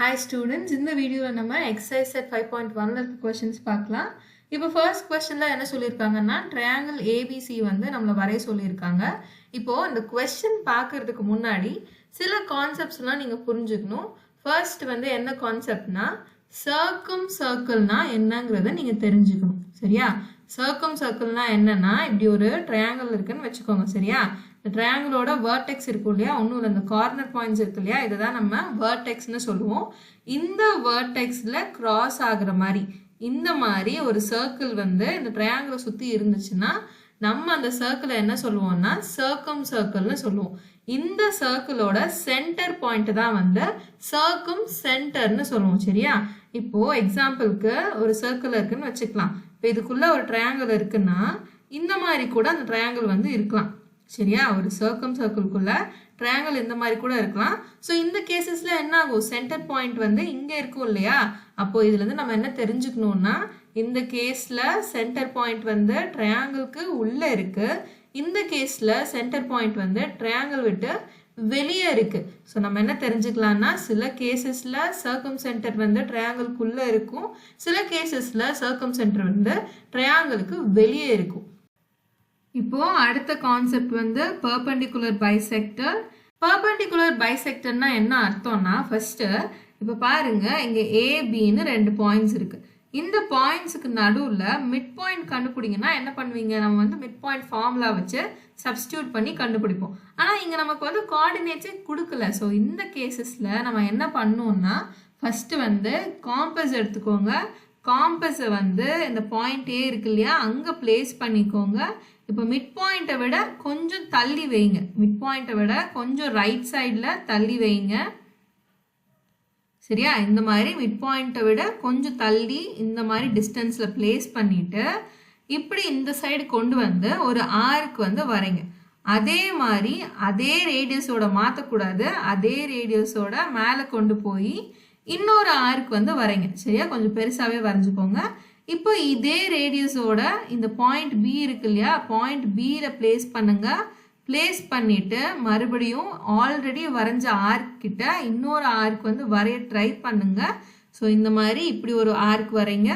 Hi students, இந்த வீடியோல நம்ம exercise set 5.1ல இருக்க questions பார்க்கலாம். இப்போ first questionல என்ன சொல்லிருக்காங்கன்னா triangle ABC வந்து நம்மள வரைய சொல்லிருக்காங்க. இப்போ இந்த question பார்க்கிறதுக்கு முன்னாடி சில conceptsலாம் நீங்க புரிஞ்சுக்கணும். First வந்து என்ன conceptனா circumcircleனா என்னங்கறத நீங்க தெரிஞ்சுக்கணும். சரியா? circumcircleனா என்னன்னா இப்படி ஒரு triangle இருக்குன்னு வெச்சுக்கோங்க. சரியா? இந்த triangleோட vertex இருக்கும் இல்லையா, ஒண்ணுல இந்த corner points இருக்கு இல்லையா, இதுதான் நம்ம vertexனு சொல்லுவோம். இந்த vertexல cross ஆகுற மாதிரி இந்த மாதிரி ஒரு circle வந்து இந்த triangle சுத்தி இருந்துச்சுன்னா நம்ம அந்த circle என்ன சொல்லுவோம்னா circumcircleனு சொல்லுவோம். இந்த circleோட center point தான் வந்து circumcenterனு சொல்லுவோம். சரியா? இப்போ எக்ஸாம்பிளுக்கு ஒரு circle இருக்குன்னு வெச்சுக்கலாம். இப்போ இதுக்குள்ள ஒரு triangle இருக்குன்னா இந்த மாதிரி கூட அந்த triangle வந்து இருக்கலாம். சரியா? ஒரு circumcircleக்குள்ள triangle இந்த மாதிரி கூட இருக்கலாம். சோ இந்த கேसेसல என்ன ஆகும், சென்டர் பாயிண்ட் வந்து இங்க இருக்கும் இல்லையா, அப்போ இதுல இருந்து நம்ம என்ன தெரிஞ்சுக்கணும்னா இந்த கேஸ்ல சென்டர் பாயிண்ட் வந்து triangleக்கு உள்ள இருக்கு, இந்த கேஸ்ல சென்டர் பாயிண்ட் வந்து triangle விட்டு வெளியே இருக்கு. சோ நம்ம என்ன தெரிஞ்சுக்கலாம்னா சில கேसेसல circumcenter வந்து triangleக்குள்ள இருக்கும், சில கேसेसல circumcenter வந்து triangleக்கு வெளியே இருக்கும். இப்போ அடுத்த கான்செப்ட் வந்து perpendicular bisector. perpendicular bisectorனா என்ன அர்த்தம்னா ஃபர்ஸ்ட் இப்போ பாருங்க இங்க AB ன்னு ரெண்டு பாயிண்ட்ஸ் இருக்கு. இந்த பாயிண்ட்ஸ்க்கு நடுவுல மிட் பாயிண்ட் கண்டுபிடிங்கன்னா என்ன பண்ணுவீங்க, நம்ம வந்து மிட் பாயிண்ட் ஃபார்முலா வச்சு சப்ஸ்டிட்யூட் பண்ணி கண்டுபிடிப்போம். ஆனா இங்க நமக்கு வந்து கோஆர்டினேட்ஸே கொடுக்கல. சோ இந்த கேसेसல நம்ம என்ன பண்ணனும்னா ஃபர்ஸ்ட் வந்து காம்பஸ் எடுத்துக்கோங்க. காம்பஸ் வந்து இந்த பாயிண்ட் A இருக்கு இல்லையா அங்க பிளேஸ் பண்ணிக்கோங்க. இப்போ மிட் பாயிண்ட்டை விட கொஞ்சம் தள்ளி வைங்க, மிட் பாயிண்ட்டை விட கொஞ்சம் ரைட் சைடுல தள்ளி வைங்க. சரியா? இந்த மாதிரி மிட் பாயிண்ட்டை விட கொஞ்சம் தள்ளி இந்த மாதிரி டிஸ்டன்ஸ்ல பிளேஸ் பண்ணிட்டு இப்படி இந்த சைடு கொண்டு வந்து ஒரு ஆர்க் வந்து வரைங்க. அதே மாதிரி அதே ரேடியஸோட மாற்றக்கூடாது, அதே ரேடியஸோட மேலே கொண்டு போய் இன்னொரு ஆர்க் வந்து வரைங்க. சரியா? கொஞ்சம் பெருசாவே வரைஞ்சுக்கோங்க. இப்போ இதே ரேடியஸோட இந்த பாயிண்ட் B இருக்கு இல்லையா, பாயிண்ட் Bல பிளேஸ் பண்ணுங்க. பிளேஸ் பண்ணிட்டு மறுபடியும் ஆல்ரெடி வரைஞ்ச ஆர்க் கிட்ட இன்னொரு ஆர்க் வந்து வரைய ட்ரை பண்ணுங்க. ஸோ இந்த மாதிரி இப்படி ஒரு ஆர்க் வரைங்க.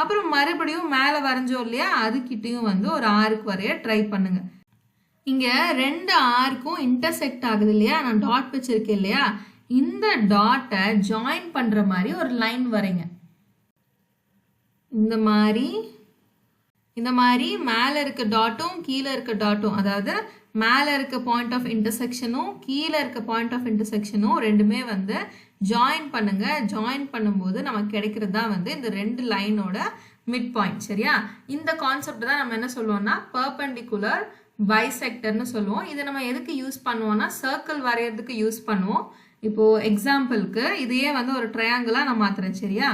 அப்புறம் மறுபடியும் மேலே வரைஞ்சோம் இல்லையா அதுக்கிட்டையும் வந்து ஒரு ஆர்க் வரைய ட்ரை பண்ணுங்க. இங்க ரெண்டு ஆர்க்கும் இன்டர்செக்ட் ஆகுது இல்லையா, நான் டாட் வச்சிருக்கேன் இல்லையா, இந்த டாட்டை ஜாயின் பண்ற மாதிரி ஒரு லைன் வரைங்க. இந்த மாதிரி மேலே இருக்க டாட்டும் கீழே இருக்க டாட்டும், அதாவது மேலே இருக்க பாயிண்ட் ஆஃப் இன்டர்செக்ஷனும் கீழே இருக்க பாயிண்ட் ஆஃப் இன்டர்செக்ஷனும் ரெண்டுமே வந்து ஜாயின் பண்ணுங்க. ஜாயின் பண்ணும்போது நமக்கு கிடைக்கிறது தான் வந்து இந்த ரெண்டு லைனோட மிட் பாயிண்ட். சரியா? இந்த கான்செப்ட் தான் நம்ம என்ன சொல்லுவோம்னா perpendicular bisectorனு சொல்லுவோம். இதை நம்ம எதுக்கு யூஸ் பண்ணுவோம்னா சர்க்கிள் வரையறதுக்கு யூஸ் பண்ணுவோம். இப்போ எக்ஸாம்பிளுக்கு இதையே வந்து ஒரு ட்ரையாங்கிளா நான் மாத்துறேன். சரியா?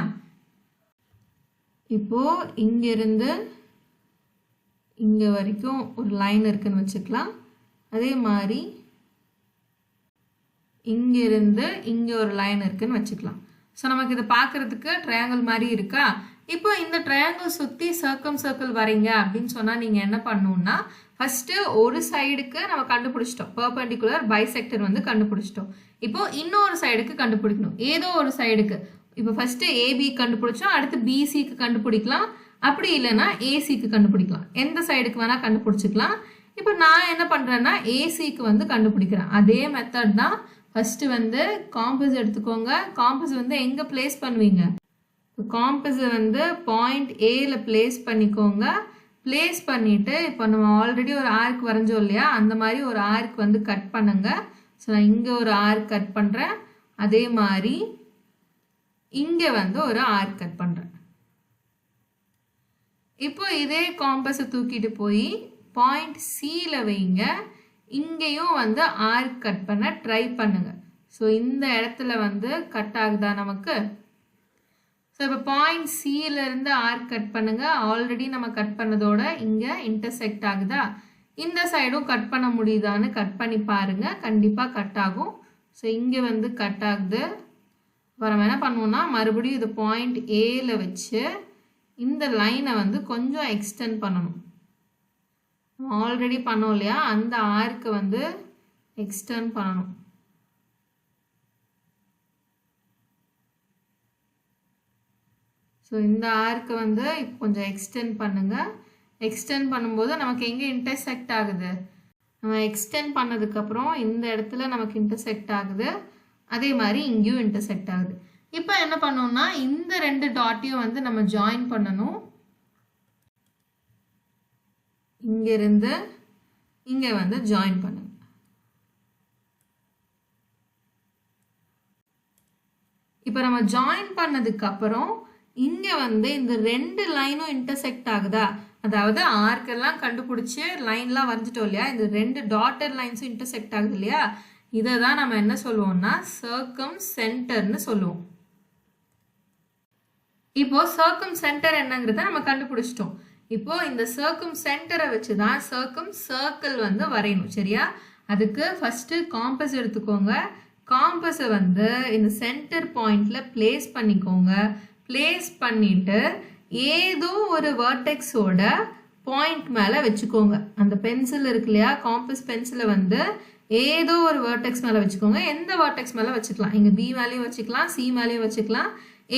இப்போ இங்க இருந்து இங்க வரைக்கும் ஒரு லைன் இருக்குன்னு வச்சுக்கலாம். அதே மாதிரி இங்க இருந்து இங்க ஒரு லைன் இருக்குன்னு வச்சுக்கலாம். ஸோ நமக்கு இதை பார்க்கறதுக்கு ட்ரையாங்கிள் மாதிரி இருக்கா. இப்போ இந்த ட்ரையாங்கிள் சுத்தி சர்க்கம் வரைங்க அப்படின்னு சொன்னா நீங்க என்ன பண்ணணும்னா ஃபர்ஸ்ட் ஒரு சைடுக்கு நம்ம கண்டுபிடிச்சிட்டோம், பெர்பெண்டிகுலர் பைசெக்டர் வந்து கண்டுபிடிச்சிட்டோம். இப்போ இன்னொரு சைடுக்கு கண்டுபிடிக்கணும், ஏதோ ஒரு சைடுக்கு. இப்போ ஃபர்ஸ்ட் AB கண்டுபிடிச்சோம், அடுத்து BCக்கு கண்டுபிடிக்கலாம், அப்படி இல்லைன்னா ACக்கு கண்டுபிடிக்கலாம். எந்த சைடுக்கு வேணா கண்டுபிடிச்சிக்கலாம். இப்போ நான் என்ன பண்றேன்னா ACக்கு வந்து கண்டுபிடிக்கிறேன். அதே மெத்தட் தான். ஃபர்ஸ்ட் வந்து காம்பஸ் எடுத்துக்கோங்க. காம்பஸ் வந்து எங்க பிளேஸ் பண்ணுவீங்க, காம்பஸ் வந்து பாயிண்ட் Aல பிளேஸ் பண்ணிக்கோங்க. பிளேஸ் பண்ணிட்டு இப்போ நம்ம ஆல்ரெடி ஒரு ஆர்க் வரைஞ்சோம் இல்லையா, அந்த மாதிரி ஒரு ஆர்க் வந்து கட் பண்ணுங்க. ஸோ நான் இங்க ஒரு ஆர்க் கட் பண்றேன், அதே மாதிரி இங்க வந்து ஒரு ஆர்க் கட் பண்றேன். இப்போ இதே காம்பஸை தூக்கிட்டு போய் பாயிண்ட் Cல வைங்க. இங்கேயும் வந்து ஆர்க் கட் பண்ண ட்ரை பண்ணுங்க. ஸோ இந்த இடத்துல வந்து கட் ஆகுதா நமக்கு. ஸோ இப்போ பாயிண்ட் Cல இருந்து ஆர்க் கட் பண்ணுங்க. ஆல்ரெடி நம்ம கட் பண்ணதோட இங்க இன்டர்செக்ட் ஆகுதா. இந்த சைடும் கட் பண்ண முடியுதான்னு கட் பண்ணி பாருங்க, கண்டிப்பா கட் ஆகும். ஸோ இங்க வந்து கட் ஆகுது. நம்ம என்ன பண்ணுவோம்னா மறுபடியும் இது பாயிண்ட் Aல வச்சு இந்த லைனை வந்து கொஞ்சம் எக்ஸ்டெண்ட் பண்ணணும். ஆல்ரெடி பண்ணோம் இல்லையா அந்த ஆர்க்கு வந்து எக்ஸ்டெண்ட் பண்ணணும். ஸோ இந்த ஆர்க்கு வந்து இப்போ கொஞ்சம் எக்ஸ்டெண்ட் பண்ணுங்கள். எக்ஸ்டெண்ட் பண்ணும்போது நமக்கு எங்கே இன்டர்செக்ட் ஆகுது, நம்ம எக்ஸ்டெண்ட் பண்ணதுக்கப்புறம் இந்த இடத்துல நமக்கு இன்டர்செக்ட் ஆகுது, அதே மாதிரி இங்கேயும் இன்டர்செக்ட் ஆகுது. இப்போ என்ன பண்ணோம்னா இந்த 2 டாட்டையும் வந்து நம்ம ஜாயின் பண்ணணும். இங்கிருந்து இங்கே வந்து ஜாயின் பண்ணணும். இப்போ நம்ம ஜாயின் பண்ணதுக்கு அப்புறம் இங்கே வந்து இந்த 2 லைனும் இன்டர்செக்ட் ஆகுதா, அதாவது ஆர்க்கெல்லாம் கண்டுபிடிச்சி லைன்லாம் வரைஞ்சிட்டோம் இல்லையா, இந்த 2 டாட்டட் லைன்ஸும் இன்டர்செக்ட் ஆகுது இல்லையா, இதை தான் நம்ம என்ன சொல்லுவோம்னா சர்க்கம் சென்டர்னு சொல்லுவோம். இப்போ சர்க்கம் சென்டர் என்னங்கிறத நம்ம கண்டுபிடிச்சிட்டோம். இப்போ இந்த சர்க்கம் சென்டரை வச்சு தான் சர்க்கம் சர்க்கிள் வந்து வரையணும். சரியா, அதுக்கு ஃபர்ஸ்ட் காம்பஸ் எடுத்துக்கோங்க. காம்பஸை வந்து இந்த சென்டர் பாயிண்ட்ல பிளேஸ் பண்ணிக்கோங்க. பிளேஸ் பண்ணிட்டு ஏதோ ஒரு வெர்டெக்ஸோட பாயிண்ட் மேலே வச்சுக்கோங்க. அந்த பென்சில் இருக்கு இல்லையா, காம்பஸ் பென்சிலை வந்து ஏதோ ஒரு வெர்டெக்ஸ் மேலே வச்சுக்கோங்க. எந்த வெர்டெக்ஸ் மேலே வச்சுக்கலாம், இங்கே பி மேலேயும் வச்சுக்கலாம், சி மேலேயும் வச்சுக்கலாம்,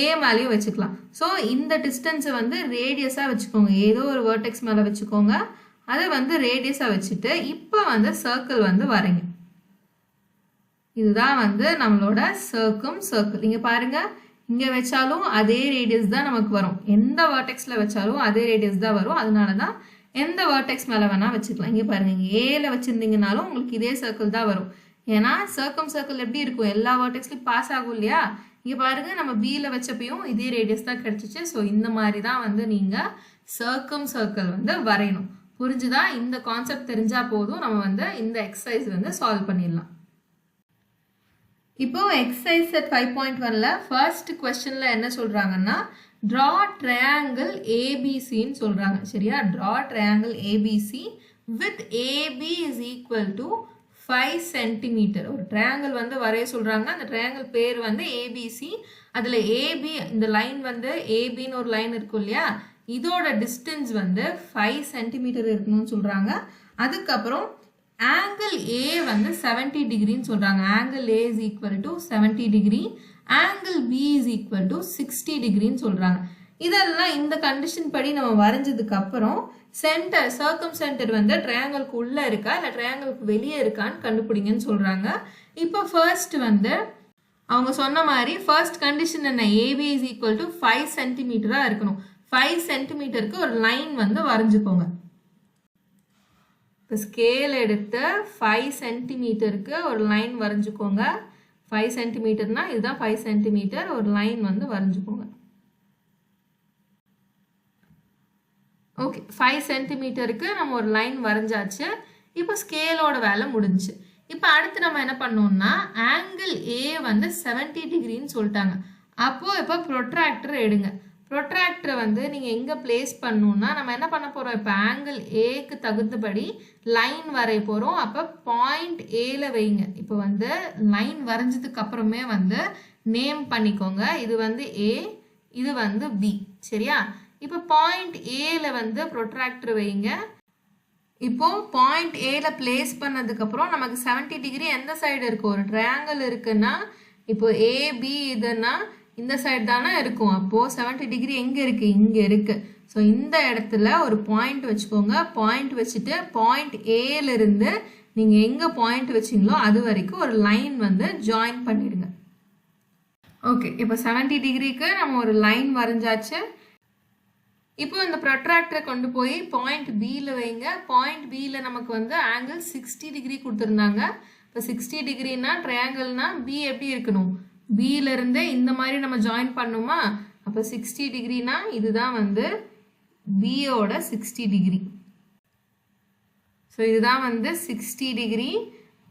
ஏ மேலேயும் வச்சுக்கலாம். ஸோ இந்த டிஸ்டன்ஸை வந்து ரேடியஸாக வச்சுக்கோங்க. ஏதோ ஒரு வெர்டெக்ஸ் மேலே வச்சுக்கோங்க, அதை வந்து ரேடியஸாக வச்சுட்டு இப்போ வந்து சர்க்கிள் வந்து வரைங்க. இதுதான் வந்து நம்மளோட சர்க்கம் சர்க்கிள். இங்கே பாருங்க, இங்கே வச்சாலும் அதே ரேடியஸ் தான் நமக்கு வரும். எந்த வெர்டெக்ஸில் வச்சாலும் அதே ரேடியஸ் தான் வரும். அதனால தான் எந்த வெர்டெக்ஸ் மேலே வேணால் வச்சுக்கலாம். இங்கே பாருங்க, இங்கே ஏல வச்சுருந்தீங்கனாலும் உங்களுக்கு இதே சர்க்கிள் தான் வரும். ஏன்னா சர்க்கம் சர்க்கிள் எப்படி இருக்கும், எல்லா வெர்டெக்ஸ்லையும் பாஸ் ஆகும் இல்லையா. இங்கே பாருங்க, நம்ம பியில் வச்சப்பையும் இதே ரேடியஸ் தான் கிடைச்சிச்சு. ஸோ இந்த மாதிரி தான் வந்து நீங்கள் சர்க்கம் சர்க்கிள் வந்து வரையணும். புரிஞ்சுதா? இந்த கான்செப்ட் தெரிஞ்சால் போதும், நம்ம வந்து இந்த எக்ஸசைஸ் வந்து சால்வ் பண்ணிடலாம். இப்போ எக்ஸசைஸ் செட் 5.1ல ஃபர்ஸ்ட் கொஸ்டின்ல என்ன சொல்றாங்கன்னா draw triangle ABCன்னு சொல்றாங்க. சரியா, draw triangle ABC with AB is equal to 5 cm. ஒரு ட்ரையாங்கிள் வந்து வரைய சொல்றாங்க. அந்த ட்ரையாங்கிள் பேர் வந்து ABC. அதுல AB இந்த லைன் வந்து ABன்னு ஒரு லைன் இருக்கும் இல்லையா, இதோட டிஸ்டன்ஸ் வந்து 5 cm இருக்கணும்னு சொல்றாங்க. அதுக்கப்புறம் ஆங்கிள் A வந்து 70 டிகிரின்னு சொல்றாங்க. Angle A is equal to 70 degree, angle B is equal to 60 டிகிரின்னு சொல்றாங்க. இதெல்லாம் இந்த கண்டிஷன் படி நம்ம வரைஞ்சதுக்கு அப்புறம் சென்டர் சர்க்கம் சென்டர் வந்து ட்ரையாங்கிளுக்கு உள்ள இருக்கா இல்லை ட்ரையாங்கிளுக்கு வெளியே இருக்கான்னு கண்டுபிடிங்கன்னு சொல்றாங்க. இப்போ ஃபர்ஸ்ட் வந்து அவங்க சொன்ன மாதிரி ஃபர்ஸ்ட் கண்டிஷன் என்ன, AB is equal to 5 சென்டிமீட்டரா இருக்கணும். 5 சென்டிமீட்டருக்கு ஒரு லைன் வந்து வரைஞ்சுக்கோங்க. இப்போ ஸ்கேல் எடுத்து 5 சென்டிமீட்டருக்கு ஒரு லைன் வரைஞ்சுக்கோங்க. 5 சென்டிமீட்டர்னா இதுதான் 5 சென்டிமீட்டர். ஒரு லைன் வந்து வரைஞ்சுக்கோங்க. ஓகே, 5 சென்டிமீட்டருக்கு நம்ம ஒரு லைன் வரைஞ்சாச்சு. இப்போ ஸ்கேலோட வேலை முடிஞ்சு. இப்போ அடுத்து நம்ம என்ன பண்ணோம்னா ஆங்கிள் A வந்து 70 டிகிரின்னு சொல்லிட்டாங்க. அப்போ இப்போ ப்ரொட்ராக்டர் எடுங்க. ப்ரொட்ராக்டரை வந்து நீங்கள் எங்கே பிளேஸ் பண்ணணும்னா நம்ம என்ன பண்ண போகிறோம், இப்போ ஆங்கிள் ஏக்கு தகுந்தபடி லைன் வரைய போகிறோம். அப்போ பாயிண்ட் ஏல வைங்க. இப்போ வந்து லைன் வரைஞ்சதுக்கு அப்புறமே வந்து நேம் பண்ணிக்கோங்க. இது வந்து A, இது வந்து B. சரியா, இப்போ பாயிண்ட் ஏல வந்து ப்ரொட்ராக்டர் வைங்க. இப்போ பாயிண்ட் ஏல பிளேஸ் பண்ணதுக்கப்புறம் நமக்கு 70 டிகிரி எந்த சைடு இருக்கு, ஒரு ட்ரையாங்கிள் இருக்குன்னா இப்போ AB இதுன்னா இந்த சைடு தானே இருக்கும். அப்போது 70 டிகிரி எங்கே இருக்குது, இங்கே இருக்குது. ஸோ இந்த இடத்துல ஒரு பாயிண்ட் வச்சுக்கோங்க. பாயிண்ட் வச்சுட்டு பாயிண்ட் ஏலேருந்து நீங்கள் எங்கே பாயிண்ட் வச்சிங்களோ அது வரைக்கும் ஒரு லைன் வந்து ஜாயின் பண்ணிடுங்க. ஓகே, இப்போ 70 டிகிரிக்கு நம்ம ஒரு லைன் வரைஞ்சாச்சு. இப்போ இந்த ப்ரொட்ராக்டரை கொண்டு போய் பாயிண்ட் பியில் வைங்க. பாயிண்ட் பியில் நமக்கு வந்து ஆங்கிள் 60 டிகிரி கொடுத்துருந்தாங்க. இப்போ 60 டிகிரினா ட்ரையாங்கிள்னா பி எப்படி இருக்கணும், பியிலிருந்து இந்த மாதிரி நம்ம ஜாயின் பண்ணுமா. அப்போ 60 டிகிரினா இதுதான் வந்து பியோட 60 டிகிரி. ஸோ இதுதான் வந்து 60 டிகிரி.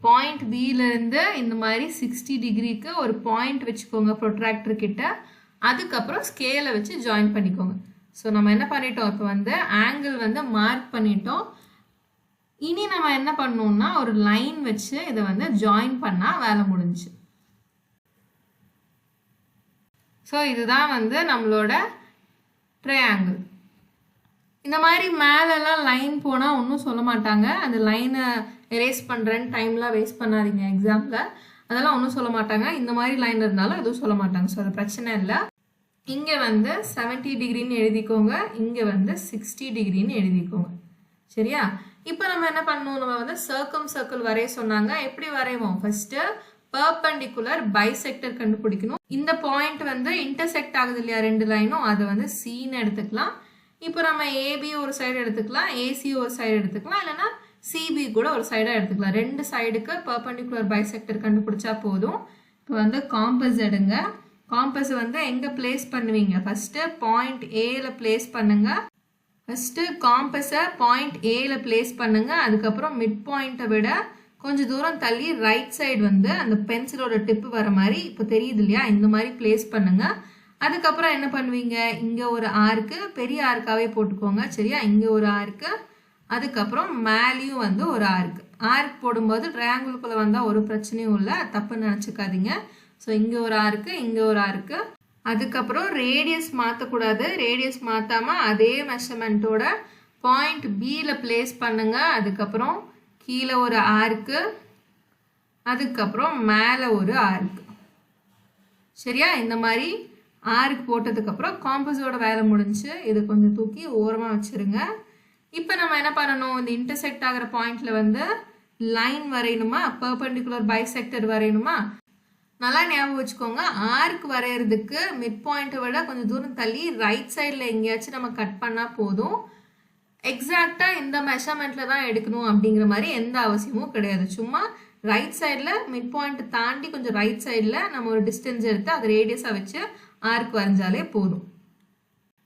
பாயிண்ட் பியிலிருந்து இந்த மாதிரி 60 டிகிரிக்கு ஒரு பாயிண்ட் வச்சுக்கோங்க ப்ரொட்ராக்டர் கிட்ட. அதுக்கப்புறம் ஸ்கேலை வச்சு ஜாயின் பண்ணிக்கோங்க. ஸோ நம்ம என்ன பண்ணிட்டோம், இப்போ வந்து ஆங்கிள் வந்து மார்க் பண்ணிட்டோம். இனி நம்ம என்ன பண்ணோம்னா ஒரு லைன் வச்சு இதை வந்து ஜாயின் பண்ணால் வேலை முடிஞ்சு. ஸோ இதுதான் வந்து நம்மளோட ட்ரையாங்கிள். இந்த மாதிரி மேலெல்லாம் லைன் போனால் ஒன்றும் சொல்ல மாட்டாங்க. அந்த லைனை எரேஸ் பண்ணுறேன்னு டைம்லாம் வேஸ்ட் பண்ணாதீங்க எக்ஸாமில். அதெல்லாம் ஒன்றும் சொல்ல மாட்டாங்க. இந்த மாதிரி லைன் இருந்தாலும் எதுவும் சொல்ல மாட்டாங்க. ஸோ அது பிரச்சனை இல்லை. இங்கே வந்து 70 டிகிரின்னு எழுதிக்கோங்க, இங்கே வந்து 60 டிகிரின்னு எழுதிக்கோங்க. சரியா? இப்போ நம்ம என்ன பண்ணணும், நம்ம வந்து சர்க்கிள் வரைய சொன்னாங்க. எப்படி வரைவோம்? ஃபர்ஸ்ட் பெர்பெண்டிகுலர் பைசெக்டர் கண்டுபிடிக்கணும். இந்த பாயிண்ட் வந்து இன்டர்செக்ட் ஆகுது இல்லையா ரெண்டு லைனும், அது வந்து சின்னு எடுத்துக்கலாம். இப்போ நம்ம ஏபி ஒரு சைடு எடுத்துக்கலாம், ஏசி ஒரு சைடு எடுத்துக்கலாம், இல்லைன்னா சிபி கூட ஒரு சைடாக எடுத்துக்கலாம். ரெண்டு சைடுக்கு பெர்பெண்டிகுலர் பைசெக்டர் கண்டுபிடிச்சா போதும். இப்போ வந்து காம்பஸ் எடுங்க. காம்பஸ் வந்து எங்கே பிளேஸ் பண்ணுவீங்க? ஃபர்ஸ்ட் பாயிண்ட் ஏல பிளேஸ் பண்ணுங்க. ஃபர்ஸ்ட் காம்பஸை பாயிண்ட் ஏல பிளேஸ் பண்ணுங்க. அதுக்கப்புறம் மிட் பாயிண்ட்டை விட கொஞ்சம் தூரம் தள்ளி ரைட் சைடு வந்து அந்த பென்சிலோட டிப்பு வர மாதிரி இப்போ தெரியுது இல்லையா, இந்த மாதிரி பிளேஸ் பண்ணுங்க. அதுக்கப்புறம் என்ன பண்ணுவீங்க, இங்கே ஒரு ஆர்க்கு, பெரிய ஆர்க்காவே போட்டுக்கோங்க. சரியா? இங்கே ஒரு ஆர்க்கு, அதுக்கப்புறம் மேலேயும் வந்து ஒரு ஆர்க்கு. ஆர்க் போடும்போது ட்ரையாங்கிள்குள்ளே வந்தால் ஒரு பிரச்சனையும் இல்லை, தப்புன்னு நினச்சிக்காதீங்க. ஸோ இங்கே ஒரு ஆர்க்கு, இங்கே ஒரு ஆர்க்கு. அதுக்கப்புறம் ரேடியஸ் மாற்றக்கூடாது. ரேடியஸ் மாற்றாமல் அதே மெஷர்மெண்ட்டோட பாயிண்ட் பியில் பிளேஸ் பண்ணுங்க. அதுக்கப்புறம் கீழே ஒரு ஆர்க்கு, அதுக்கப்புறம் மேலே ஒரு ஆர்க்கு. சரியா? இந்த மாதிரி ஆர்க்கு போட்டதுக்கப்புறம் காம்பஸோட வேலை முடிஞ்சு. இது கொஞ்சம் தூக்கி ஓரமாக வச்சுருங்க. இப்போ நம்ம என்ன பண்ணணும், இந்த இன்டர்செக்ட் ஆகிற பாயிண்ட்ல வந்து லைன் வரையணுமா, பெர்பெண்டிகுலர் பைசெக்டர் வரையணுமா? நல்லா ஞாபகம் வச்சுக்கோங்க, ஆர்க் வரைகிறதுக்கு மிட் பாயிண்ட்டை விட கொஞ்சம் தூரம் தள்ளி ரைட் சைடில் எங்கேயாச்சும் நம்ம கட் பண்ணால் போதும். எக்ஸாக்டாக இந்த மெஷர்மெண்ட்டில் தான் எடுக்கணும் அப்படிங்கிற மாதிரி எந்த அவசியமும் கிடையாது. சும்மா ரைட் சைடில் மிட் பாயிண்ட் தாண்டி கொஞ்சம் ரைட் சைடில் நம்ம ஒரு டிஸ்டன்ஸ் எடுத்து அதை ரேடியஸாக வச்சு ஆர்க் வரைஞ்சாலே போதும்.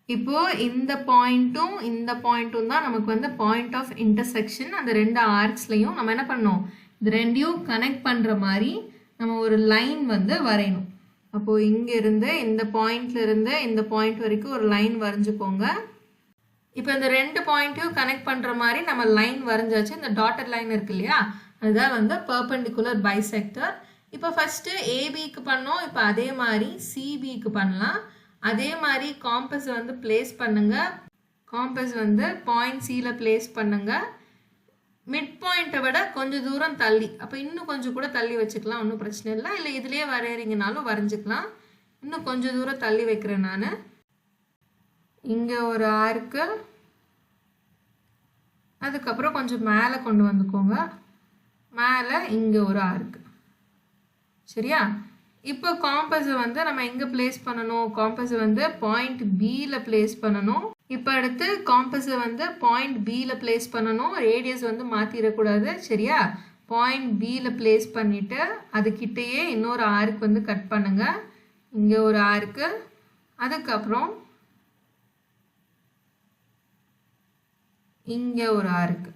இப்போ இந்த பாயிண்ட்டும் தான் நமக்கு வந்து பாயிண்ட் ஆஃப் இன்டர்செக்ஷன். அந்த ரெண்டு ஆர்க்ஸ்லையும் நம்ம என்ன பண்ணோம், இது ரெண்டையும் கனெக்ட் பண்ணுற மாதிரி நம்ம ஒரு லைன் வந்து வரையணும். அப்போது இங்கேருந்து இந்த பாயிண்ட்லேருந்து இந்த பாயிண்ட் வரைக்கும் ஒரு லைன் வரைஞ்சிக்கோங்க. இப்போ இந்த ரெண்டு பாயிண்ட்டையும் கனெக்ட் பண்ணுற மாதிரி நம்ம லைன் வரைஞ்சாச்சு. இந்த டாட்டட் லைன் இருக்கு இல்லையா, அதுதான் வந்து பெர்பெண்டிகுலர் பைசெக்டர். இப்போ ஃபஸ்ட்டு ஏபிக்கு பண்ணோம், இப்போ அதே மாதிரி சிபிக்கு பண்ணலாம். அதே மாதிரி காம்பஸ் வந்து பிளேஸ் பண்ணுங்க. காம்பஸ் வந்து பாயிண்ட் சியில் பிளேஸ் பண்ணுங்க. மிட் பாயிண்ட்டை விட கொஞ்சம் தூரம் தள்ளி, அப்போ இன்னும் கொஞ்சம் கூட தள்ளி வச்சுக்கலாம், ஒன்றும் பிரச்சனை இல்லை. இல்லை இதுலேயே வரைகிறீங்கனாலும் வரைஞ்சிக்கலாம். இன்னும் கொஞ்சம் தூரம் தள்ளி வைக்கிறேன் நான். இங்கே ஒரு ஆர்க்கு, அதுக்கப்புறம் கொஞ்சம் மேலே கொண்டு வந்துக்கோங்க. மேலே இங்கே ஒரு ஆர்க்கு. சரியா? இப்போ காம்பஸை வந்து நம்ம எங்கே பிளேஸ் பண்ணணும், காம்பஸை வந்து பாயிண்ட் பியில் பிளேஸ் பண்ணணும். இப்போ அடுத்து காம்பஸை வந்து பாயிண்ட் பியில் பிளேஸ் பண்ணணும். ரேடியஸ் வந்து மாற்றிடக்கூடாது. சரியா? பாயிண்ட் பியில் பிளேஸ் பண்ணிவிட்டு அதுக்கிட்டேயே இன்னொரு ஆர்க் வந்து கட் பண்ணுங்க. இங்கே ஒரு ஆர்க்கு, அதுக்கப்புறம் இங்கே ஒரு ஆர்க்கு.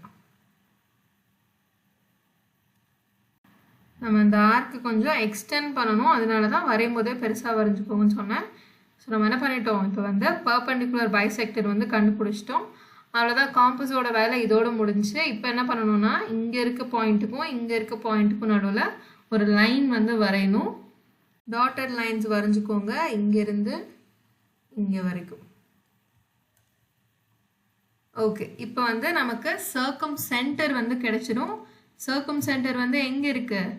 நம்ம இந்த ஆர்க்கு கொஞ்சம் எக்ஸ்டெண்ட் பண்ணணும், அதனால தான் வரையும் போதே பெருசாக வரைஞ்சிக்கோங்கன்னு சொன்னேன். ஸோ நம்ம என்ன பண்ணிட்டோம், இப்போ வந்து பெர்பெண்டிகுலர் பைசெக்டர் வந்து கண்டுபிடிச்சிட்டோம். அவ்வளோதான், காம்பஸோட வேலை இதோடு முடிஞ்சு. இப்போ என்ன பண்ணணும்னா, இங்கே இருக்க பாயிண்ட்டுக்கும் இங்கே இருக்க பாயிண்ட்டுக்கும் நடுவில் ஒரு லைன் வந்து வரையணும். டாட்டட் லைன்ஸ் வரைஞ்சிக்கோங்க, இங்கேருந்து இங்கே வரைக்கும். ஓகே, இப்போ வந்து நமக்கு சர்க்கம் சென்டர் வந்து கிடைச்சிடும். சர்க்கம் சென்டர் வந்து எங்கே இருக்குது,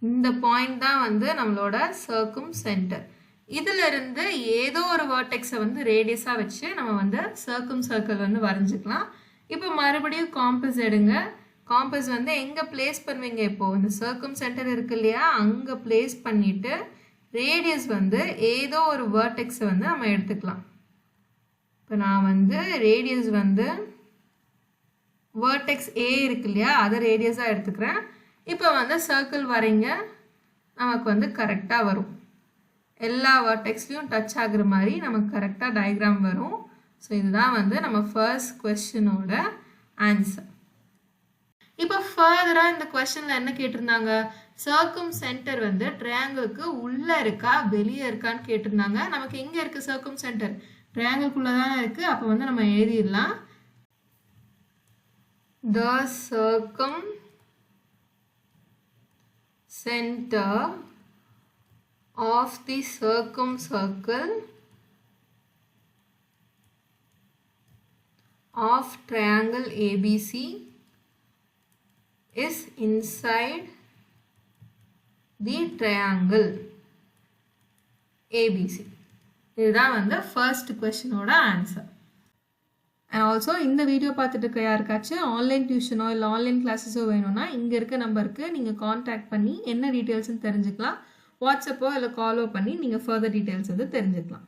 இந்த பாயிண்ட் தான் வந்து நம்மளோட சர்க்கம் சென்டர். இதிலிருந்து ஏதோ ஒரு வேர்டெக்ஸை வந்து ரேடியஸாக வச்சு நம்ம வந்து சர்க்கிள் வந்து வரைஞ்சிக்கலாம். இப்போ மறுபடியும் காம்பஸ் எடுங்க. காம்பஸ் வந்து எங்கே பிளேஸ் பண்ணுவீங்க, இப்போது இந்த சர்க்கம் சென்டர் இருக்கு இல்லையா, அங்கே பிளேஸ் பண்ணிவிட்டு ரேடியஸ் வந்து ஏதோ ஒரு வேர்டெக்ஸை வந்து நம்ம எடுத்துக்கலாம். இப்போ நான் வந்து ரேடியஸ் வந்து வேர்டெக்ஸ் ஏ இருக்கு இல்லையா, அதை ரேடியஸாக எடுத்துக்கிறேன். இப்போ வந்து சர்க்கிள் வரைங்க, நமக்கு வந்து கரெக்டாக வரும். எல்லா வேர்டெக்ஸ்லையும் டச் ஆகுற மாதிரி நமக்கு கரெக்டாக டயக்ராம் வரும். ஸோ இதுதான் வந்து நம்ம ஃபர்ஸ்ட் கொஸ்டினோட ஆன்சர். இப்போ ஃபர்தராக இந்த கொஸ்டினில் என்ன கேட்டிருந்தாங்க, சர்க்கம் சென்டர் வந்து ட்ரையாங்கிளுக்கு உள்ளே இருக்கா வெளியே இருக்கான்னு கேட்டிருந்தாங்க. நமக்கு எங்கே இருக்குது சர்க்கம் சென்டர், ட்ரையாங்கிள்குள்ளே தானே இருக்குது. அப்போ வந்து நம்ம எழுதிடலாம், the circumcenter of the circumcircle of triangle ABC is inside the triangle ABC. இதுதான் வந்து ஃபர்ஸ்ட் கொஸ்டினோட ஆன்சர். அண்ட் ஆல்சோ இந்த வீடியோ பார்த்துட்டு இருக்க யாருக்காச்சும் ஆன்லைன் டியூஷனோ இல்லை ஆன்லைன் கிளாஸஸோ வேணும்னா இங்கே இருக்க நம்பருக்கு நீங்கள் காண்டாக்ட் பண்ணி என்ன டீட்டெயில்ஸ்னு தெரிஞ்சுக்கலாம். வாட்ஸ்அப்போ இல்லை காலோ பண்ணி நீங்கள் ஃபர்தர் டீட்டெயில்ஸ் வந்து தெரிஞ்சுக்கலாம்.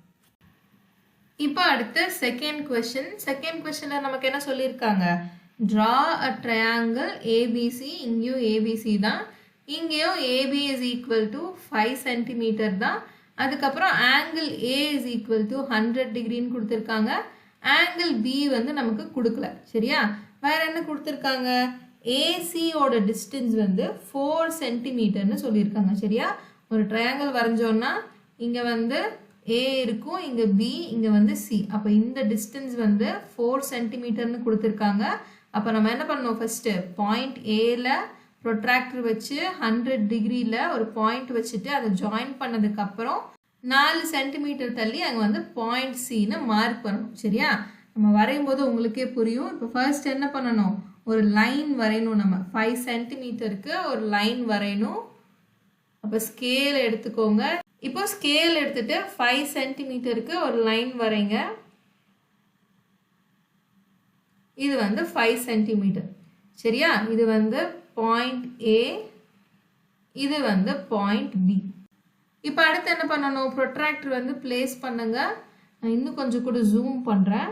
இப்போ அடுத்து செகண்ட் கொஸ்டினில் நமக்கு என்ன சொல்லியிருக்காங்க, ட்ரா அ ட்ரையாங்கிள் ஏபிசி. இங்கேயும் ஏபிசி தான், இங்கேயும் A B is equal to 5 centimetre தான். அதுக்கப்புறம் angle A is equal to 100 டிகிரின்னு கொடுத்துருக்காங்க. ஆங்கிள் பி வந்து நமக்கு கொடுக்கல. சரியா, வேற என்ன கொடுத்துருக்காங்க, ஏசியோட டிஸ்டன்ஸ் வந்து 4 சென்டிமீட்டர்னு சொல்லியிருக்காங்க. சரியா, ஒரு ட்ரையாங்கிள் வரைஞ்சோன்னா இங்கே வந்து ஏ இருக்கும், இங்கே பி, இங்கே வந்து சி. அப்போ இந்த டிஸ்டன்ஸ் வந்து 4 சென்டிமீட்டர்னு கொடுத்துருக்காங்க. அப்போ நம்ம என்ன பண்ணணும், ஃபஸ்ட்டு பாயிண்ட் ஏல ப்ரொட்ராக்டர் வச்சு 100 டிகிரியில் ஒரு பாயிண்ட் வச்சுட்டு அதை ஜாயின் பண்ணதுக்கப்புறம் 4 சென்டிமீட்டர் தள்ளி அங்கே வந்து பாயிண்ட் சின்னு மார்க் பண்ணணும். சரியா, நம்ம வரையும் போது உங்களுக்கே புரியும். இப்போ ஃபர்ஸ்ட் என்ன பண்ணணும், ஒரு லைன் வரையணும். நம்ம 5 சென்டிமீட்டருக்கு ஒரு லைன் வரையணும். அப்போ ஸ்கேல் எடுத்துக்கோங்க. இப்போ ஸ்கேல் எடுத்துட்டு 5 சென்டிமீட்டருக்கு ஒரு லைன் வரைங்க. இது வந்து 5 சென்டிமீட்டர். சரியா, இது வந்து பாயிண்ட் ஏ, இது வந்து பாயிண்ட் பி. இப்போ அடுத்து என்ன பண்ணணும், ப்ரொட்ராக்டர் வந்து பிளேஸ் பண்ணுங்க. நான் இன்னும் கொஞ்சம் கூட ஜூம் பண்ணுறேன்.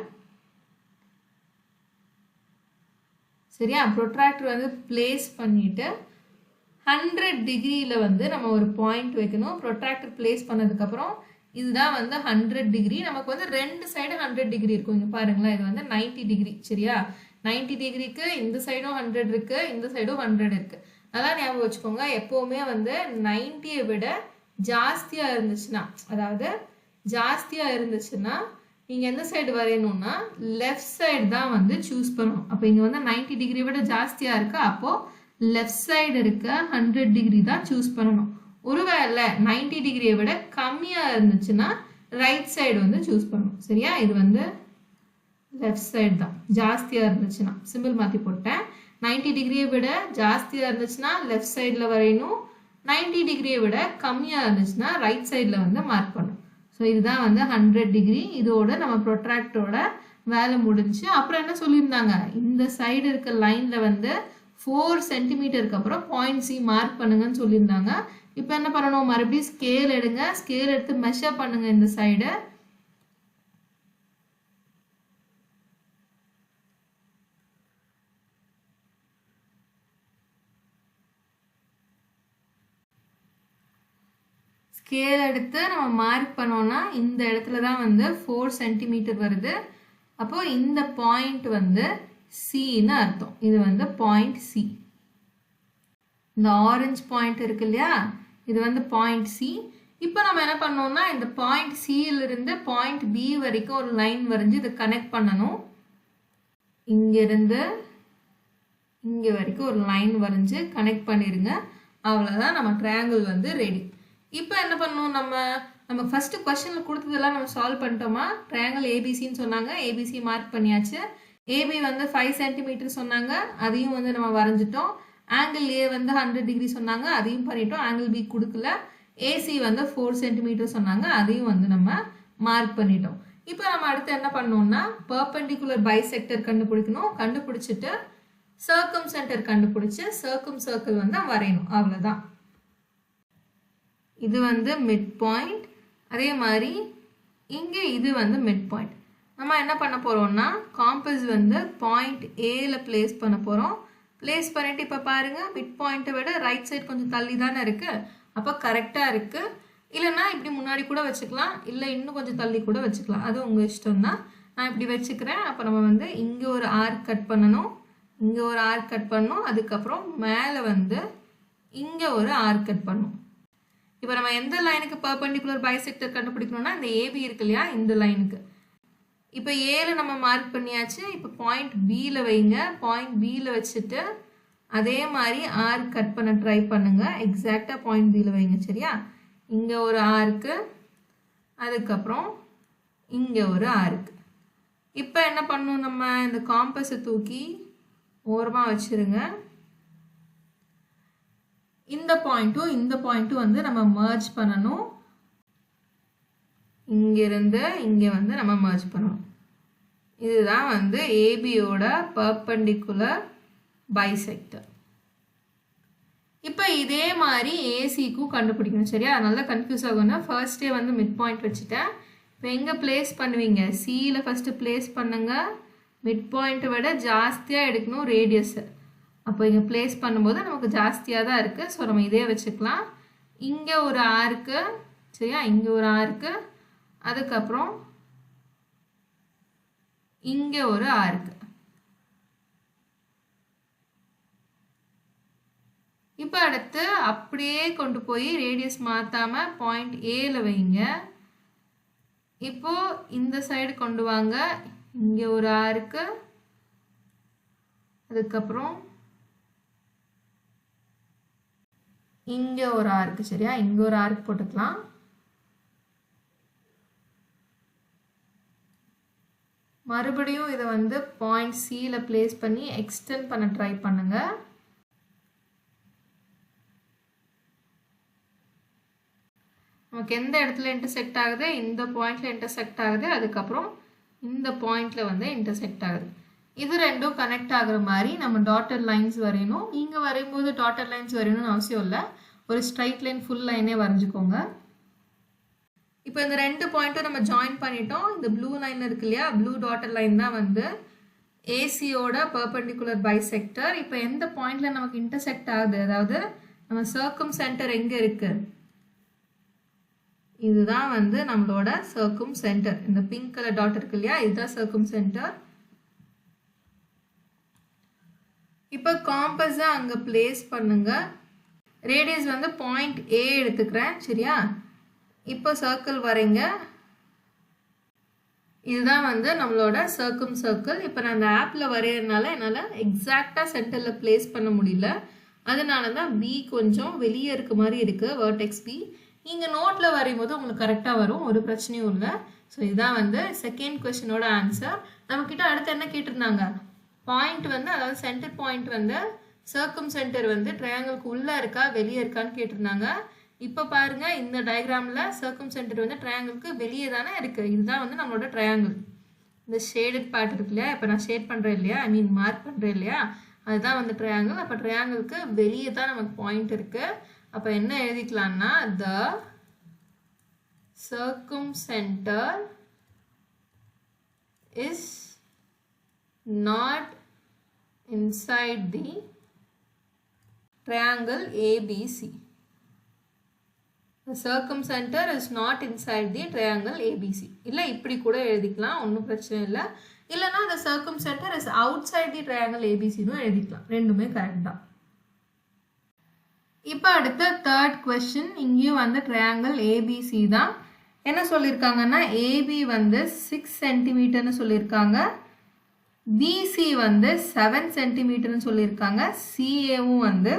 சரியா, ப்ரொட்ராக்டர் வந்து பிளேஸ் பண்ணிட்டு 100 டிகிரியில் வந்து நம்ம ஒரு பாயிண்ட் வைக்கணும். ப்ரொட்ராக்டர் பிளேஸ் பண்ணதுக்கப்புறம் இதுதான் வந்து 100 டிகிரி. நமக்கு வந்து ரெண்டு சைடு 100 டிகிரி இருக்கும். இங்கே பாருங்களேன், இது வந்து 90 டிகிரி. சரியா, 90 டிகிரிக்கு இந்த சைடும் 100 இருக்கு, இந்த சைடும் 100 இருக்கு. அதான் ஞாபகம் வச்சுக்கோங்க, எப்போவுமே வந்து 90யை விட ஜாஸ்தியாக இருந்துச்சுன்னா, அதாவது ஜாஸ்தியாக இருந்துச்சுன்னா நீங்கள் எந்த சைடு வரையணும்னா லெஃப்ட் சைடு தான் வந்து சூஸ் பண்ணணும். அப்போ இங்கே வந்து 90 டிகிரி விட ஜாஸ்தியாக இருக்கு, அப்போது லெஃப்ட் சைடு இருக்க 100 டிகிரி தான் சூஸ் பண்ணணும். ஒருவேளை 90 டிகிரியை விட கம்மியாக இருந்துச்சுன்னா ரைட் சைடு வந்து சூஸ் பண்ணணும். சரியா, இது வந்து லெஃப்ட் சைடு தான் ஜாஸ்தியாக இருந்துச்சுன்னா சிம்பிள் மாற்றி போட்டேன். 90 டிகிரியை விட ஜாஸ்தியாக இருந்துச்சுன்னா லெஃப்ட் சைடில் வரையணும். 90 டிகிரியை விட கம்மியாக இருந்துச்சுன்னா ரைட் சைடில் வந்து மார்க் பண்ணணும். ஸோ இதுதான் வந்து 100 டிகிரி. இதோட நம்ம ப்ரொட்ராக்டரோட வேலை முடிஞ்சு. அப்புறம் என்ன சொல்லியிருந்தாங்க, இந்த சைடு இருக்க லைனில் வந்து 4 சென்டிமீட்டருக்கு அப்புறம் பாயிண்ட் சி மார்க் பண்ணுங்கன்னு சொல்லியிருந்தாங்க. இப்போ என்ன பண்ணணும், மறுபடியும் ஸ்கேல் எடுங்க. ஸ்கேல் எடுத்து மெஷர் பண்ணுங்க இந்த சைடு. ஸ்கேல் எடுத்து நம்ம மார்க் பண்ணோம்னா இந்த இடத்துல தான் வந்து 4 சென்டிமீட்டர் வருது. அப்போது இந்த பாயிண்ட் வந்து சின்னு அர்த்தம். இது வந்து பாயிண்ட் சி. இந்த ஆரஞ்சு பாயிண்ட் இருக்கு இல்லையா, இது வந்து பாயிண்ட் சி. இப்போ நம்ம என்ன பண்ணோம்னா இந்த பாயிண்ட் சியிலிருந்து பாயிண்ட் பி வரைக்கும் ஒரு லைன் வரைஞ்சி இதை கனெக்ட் பண்ணணும். இங்கிருந்து இங்கே வரைக்கும் ஒரு லைன் வரைஞ்சி கனெக்ட் பண்ணிடுங்க. அவ்வளோதான், நம்ம ட்ரையாங்கிள் வந்து ரெடி. இப்போ என்ன பண்ணணும், நம்ம ஃபஸ்ட்டு கொஸ்டினில் கொடுத்ததெல்லாம் நம்ம சால்வ் பண்ணிட்டோமா. ட்ரையாங்கிள் ஏபிசின்னு சொன்னாங்க, ஏபிசி மார்க் பண்ணியாச்சு. ஏபி வந்து 5 சென்டிமீட்டர் சொன்னாங்க, அதையும் வந்து நம்ம வரைஞ்சிட்டோம். ஆங்கிள் ஏ வந்து 100 டிகிரி சொன்னாங்க, அதையும் பண்ணிட்டோம். ஆங்கிள் பி கொடுக்கல. ஏசி வந்து 4 சென்டிமீட்டர் சொன்னாங்க, அதையும் வந்து நம்ம மார்க் பண்ணிட்டோம். இப்போ நம்ம அடுத்து என்ன பண்ணோம்னா பெர்பெண்டிகுலர் பைசெக்டர் கண்டுபிடிக்கணும். கண்டுபிடிச்சிட்டு சர்க்கம் சென்டர் கண்டுபிடிச்சு சர்க்கம் சர்க்கிள் வந்து வரையணும். அவ்வளோதான். இது வந்து மிட் பாயிண்ட். அதே மாதிரி இங்கே இது வந்து மிட் பாயிண்ட். நம்ம என்ன பண்ண போகிறோம்னா காம்பஸ் வந்து பாயிண்ட் ஏல பிளேஸ் பண்ண போகிறோம். பிளேஸ் பண்ணிவிட்டு இப்போ பாருங்கள், மிட் பாயிண்ட்டை விட ரைட் சைட் கொஞ்சம் தள்ளி தானே இருக்குது. அப்போ கரெக்டாக இருக்குது. இல்லைன்னா இப்படி முன்னாடி கூட வச்சுக்கலாம், இல்லை இன்னும் கொஞ்சம் தள்ளி கூட வச்சுக்கலாம், அது உங்கள் இஷ்டம் தான். நான் இப்படி வச்சுக்கிறேன். அப்போ நம்ம வந்து இங்கே ஒரு ஆர்க் கட் பண்ணணும், இங்கே ஒரு ஆர்க் கட் பண்ணணும். அதுக்கப்புறம் மேலே வந்து இங்கே ஒரு ஆர்க் கட் பண்ணணும். இப்போ நம்ம எந்த லைனுக்கு பெர்பெண்டிகுலர் பைசெக்டர் கண்டுபிடிக்கணும்னா இந்த ஏபி இருக்கு இல்லையா, இந்த லைனுக்கு. இப்போ ஏல நம்ம மார்க் பண்ணியாச்சு. இப்போ பாயிண்ட் பியில் வைங்க. பாயிண்ட் பியில் வச்சுட்டு அதே மாதிரி ஆர்க் கட் பண்ண ட்ரை பண்ணுங்க. எக்ஸாக்டாக பாயிண்ட் பியில் வைங்க. சரியா, இங்கே ஒரு ஆர்க்கு, அதுக்கப்புறம் இங்கே ஒரு ஆர்க்கு. இப்போ என்ன பண்ணணும், நம்ம இந்த காம்பஸை தூக்கி ஓரமாக வச்சுருங்க. இந்த பாயிண்ட்டும் இந்த பாயிண்ட்டும் வந்து நம்ம மர்ஜ் பண்ணணும். இங்கிருந்து இங்கே வந்து நம்ம மர்ஜ் பண்ணணும். இதுதான் வந்து ஏபியோட பர்பெண்டிகுலர் பைசெக்டர். இப்போ இதே மாதிரி ஏசிக்கும் கண்டுபிடிக்கணும். சரியா? அதனால கன்ஃபியூஸ் ஆகும்னா ஃபர்ஸ்டே வந்து மிட் பாயிண்ட் வச்சுட்டேன். இப்போ எங்கே பிளேஸ் பண்ணுவீங்க? சியில் ஃபஸ்ட்டு பிளேஸ் பண்ணுங்க. மிட் பாயிண்ட்டை விட ஜாஸ்தியாக எடுக்கணும் ரேடியஸை. அப்போ இங்கே பிளேஸ் பண்ணும்போது நமக்கு ஜாஸ்தியாக தான் இருக்குது. ஸோ நம்ம இதே வச்சுக்கலாம். இங்கே ஒரு ஆர்க்கு, சரியா? இங்கே ஒரு ஆர்க்கு, அதுக்கப்புறம் இங்கே ஒரு ஆர்க்கு. இப்போ அடுத்து அப்படியே கொண்டு போய் ரேடியஸ் மாற்றாமல் பாயிண்ட் ஏல வைங்க. இப்போ இந்த சைடு கொண்டு வாங்க. இங்கே ஒரு ஆர்க்கு, அதுக்கப்புறம் இங்கே ஒரு ஆர்க்கு. சரியா? இங்கே ஒரு ஆர்க் போட்டுக்கலாம். மறுபடியும் இதை வந்து பாயிண்ட் சியில் பிளேஸ் பண்ணி எக்ஸ்டெண்ட் பண்ண ட்ரை பண்ணுங்க. நமக்கு எந்த இடத்துல இன்டர்செக்ட் ஆகுது? இந்த பாயிண்ட்ல இன்டர்செக்ட் ஆகுது, அதுக்கப்புறம் இந்த பாயிண்ட்ல வந்து இன்டர்செக்ட் ஆகுது. இது ரெண்டும் கனெக்ட் ஆகுற மாதிரி நம்ம டாட்டட் லைன்ஸ் வரையணும். இங்கே வரையும்போது டாட்டட் லைன்ஸ் வரையணும்னு அவசியம் இல்லை. ஒரு ஸ்ட்ரைட் லைன் ஃபுல் லைனே வரைஞ்சிக்கோங்க. இப்போ இந்த ரெண்டு பாயிண்ட்டும் நம்ம ஜாயின் பண்ணிட்டோம். இந்த ப்ளூ லைன் இருக்கு இல்லையா? ப்ளூ டாட்டட் லைன் தான் வந்து ஏசியோட பர்பெண்டிகுலர் பைசெக்டர். இப்போ எந்த பாயிண்ட்ல நமக்கு இன்டர்செக்ட் ஆகுது? அதாவது நம்ம சர்க்கம் சென்டர் எங்கே இருக்கு? இதுதான் வந்து நம்மளோட சர்க்கம் சென்டர். இந்த பிங்க் கலர் டாட் இருக்கு இல்லையா? இதுதான் சர்க்கம் சென்டர். இப்போ காம்பஸை அங்கே பிளேஸ் பண்ணுங்க. ரேடியஸ் வந்து பாயிண்ட் ஏ எடுத்துக்கிறேன். சரியா? இப்போ சர்க்கிள் வரைங்க. இதுதான் வந்து நம்மளோட சர்க்கம் சர்க்கிள். இப்போ நான் அந்த ஆப்பில் வரைகிறதுனால என்னால் எக்ஸாக்டாக சென்டரில் பிளேஸ் பண்ண முடியல. அதனால தான் பி கொஞ்சம் வெளியே இருக்க மாதிரி இருக்குது, வெர்டெக்ஸ் பி. நீங்கள் நோட்டில் வரையும்போது உங்களுக்கு கரெக்டாக வரும், ஒரு பிரச்சனையும் இல்லை. ஸோ இதுதான் வந்து செகண்ட் கொஸ்டினோட ஆன்சர். நம்மக்கிட்ட அடுத்து என்ன கேட்டிருந்தாங்க? பாயிண்ட் வந்து, அதாவது சென்டர் பாயிண்ட் வந்து சர்க்கம் சென்டர் வந்து ட்ரையாங்கிளுக்கு உள்ளே இருக்கா வெளியே இருக்கான்னு கேட்டிருந்தாங்க. இப்போ பாருங்க, இந்த டயக்ராமில் சர்க்கம் சென்டர் வந்து ட்ரையாங்கிளுக்கு வெளியே தானே இருக்குது. இதுதான் வந்து நம்மளோட ட்ரையாங்கிள். இந்த ஷேடட் பார்ட் இருக்கு இல்லையா? இப்போ நான் ஷேட் பண்ணுறேன் இல்லையா, ஐ மீன் மார்க் பண்ணுறேன் இல்லையா, அதுதான் வந்து ட்ரையாங்கிள். அப்போ ட்ரையாங்கிளுக்கு வெளியே தான் நமக்கு பாயிண்ட் இருக்குது. அப்போ என்ன எழுதிக்கலாம்னா, the circumcentre is not inside the triangle ABC. The circumcenter is not inside the triangle ABC. இல்லை இப்படி கூட எழுதிக்கலாம், ஒன்றும் பிரச்சனை இல்லை. இல்லைனா the circumcenter is outside the triangle ABCன்னு எழுதிக்கலாம். ரெண்டுமே கரெக்ட் தான். இப்போ அடுத்த தேர்ட் கொஸ்டின். இங்கேயும் வந்து ட்ரையாங்கிள் ABC தான். என்ன சொல்லியிருக்காங்கன்னா, AB வந்து 6 சென்டிமீட்டர்னு சொல்லியிருக்காங்க, BC வந்து 7 சென்டிமீட்டர்னு சொல்லியிருக்காங்க, CAவும் வந்து